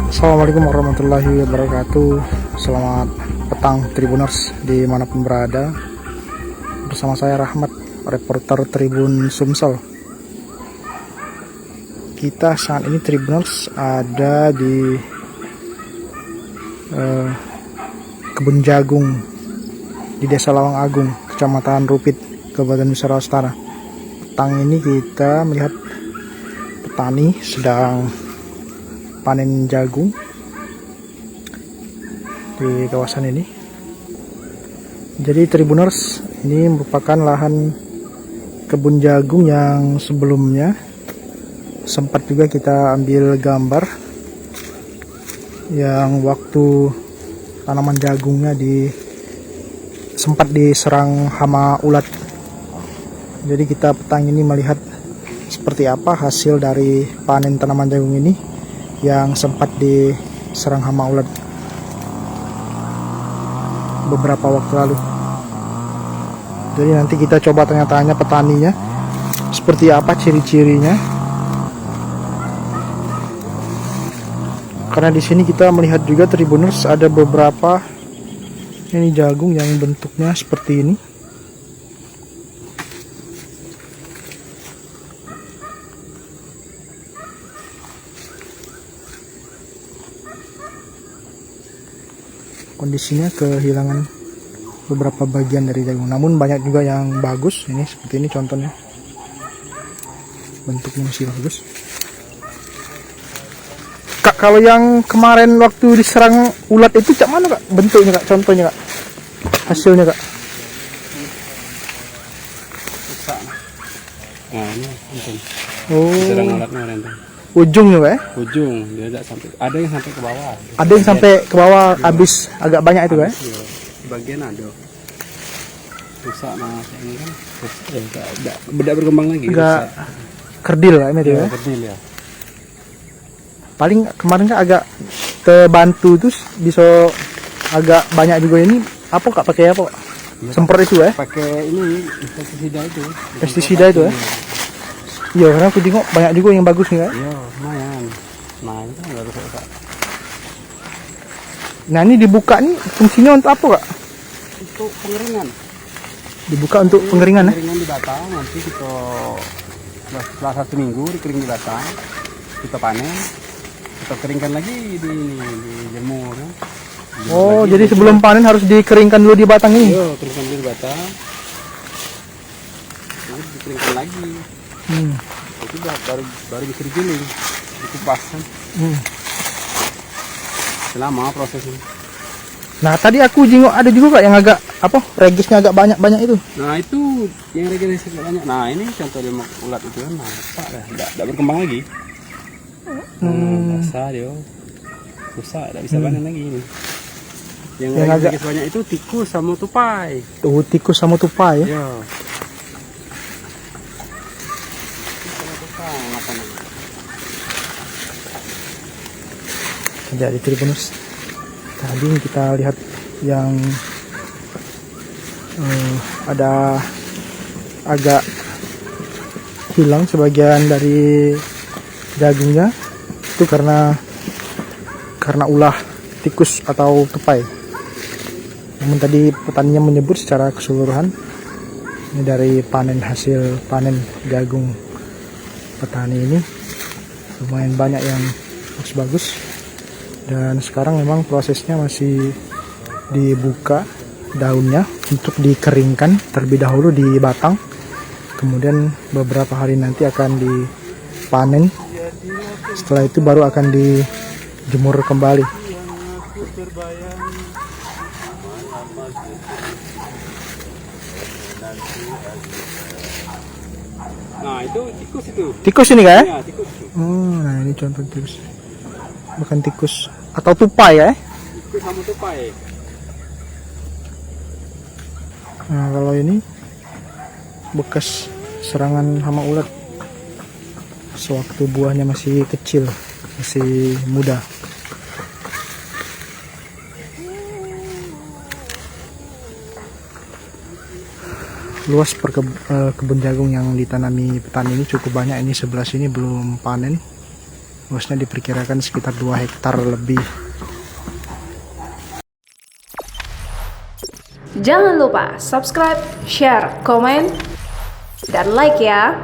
Assalamualaikum warahmatullahi wabarakatuh. Selamat petang Tribuners dimanapun berada. Bersama saya Rahmat, reporter Tribun Sumsel. Kita saat ini Tribuners ada di kebun jagung di Desa Lawang Agung, Kecamatan Rupit, Kabupaten Misara Utara. Petang ini kita melihat petani sedang panen jagung di kawasan ini. Jadi Tribuners, ini merupakan lahan kebun jagung yang sebelumnya sempat juga kita ambil gambar yang waktu tanaman jagungnya sempat diserang hama ulat. Jadi kita petang ini melihat seperti apa hasil dari panen tanaman jagung ini yang sempat diserang hama ulat beberapa waktu lalu. Jadi nanti kita coba tanya-tanya petaninya seperti apa ciri-cirinya. Karena di sini kita melihat juga Tribuners ada beberapa ini jagung yang bentuknya seperti ini. Kondisinya kehilangan beberapa bagian dari jagung, namun banyak juga yang bagus. Ini seperti ini contohnya, bentuknya masih bagus. Kak, kalau yang kemarin waktu diserang ulat itu cak mana Kak bentuknya Kak, contohnya Kak, hasilnya Kak? Nah, ini oh, diserang ulat kemarin tuh. Ujungnya Kak ya? Ujung dia tidak sampai, ada yang sampai ke bawah. Ada yang sampai ke bawah, habis agak banyak itu Kak ya? Iya. Bagian ada rusak, nah ini kan tidak berkembang lagi. Enggak kerdil Kak ini ya? Kerdil ya. Paling kemarin Kak agak terbantu terus bisa agak banyak juga ini. Apa Kak pakai apa Kak? Ya, semprot itu ya? Pakai ini pestisida itu. Pestisida itu ya? Iya, karena aku tengok banyak juga yang bagus nih Kak. Iya, lumayan. Nah, itu kan baru rusak. Nah, ini dibuka nih fungsinya untuk apa Kak? Untuk pengeringan. Dibuka untuk pengeringan ya? Pengeringan di batang, nanti kita setelah 1 minggu dikering di batang, kita panen, kita keringkan lagi di jemur. Ya. Oh, jadi sebelum panen harus dikeringkan dulu di batang ini? Iya, keringkan dulu di batang. Terus dikeringkan lagi. Itu baru bisa digiling, dikupas kan. Selama proses ini. Nah, tadi aku jenguk ada juga Kak yang agak apa? Regisnya agak banyak itu. Nah, itu yang regis agak banyak. Nah, ini contoh dia ulat itu kan, nah, tidak berkembang lagi. Basah dia. Susah, tidak bisa panen lagi ini. Yang agak banyak itu tikus sama tupai. Tuh, tikus sama tupai ya. Iya. Jadi Tribuners, tadi kita lihat yang ada agak hilang sebagian dari jagungnya itu karena ulah tikus atau tupai. Namun tadi petaninya menyebut secara keseluruhan ini dari hasil panen jagung petani ini lumayan banyak yang bagus-bagus. Dan sekarang memang prosesnya masih dibuka daunnya untuk dikeringkan terlebih dahulu di batang. Kemudian beberapa hari nanti akan dipanen. Setelah itu baru akan dijemur kembali. Nah, itu tikus itu. Tikus ini Kak ya? Ya, tikus. Nah ini contoh tikus. Bukan tikus atau tupai ya? Tikus sama tupai. Nah, kalau ini bekas serangan hama ulat sewaktu buahnya masih kecil, masih muda. luas kebun jagung yang ditanami petani ini cukup banyak. Ini sebelah sini belum panen, luasnya diperkirakan sekitar 2 hektar lebih. Jangan lupa subscribe, share, komen, dan like ya.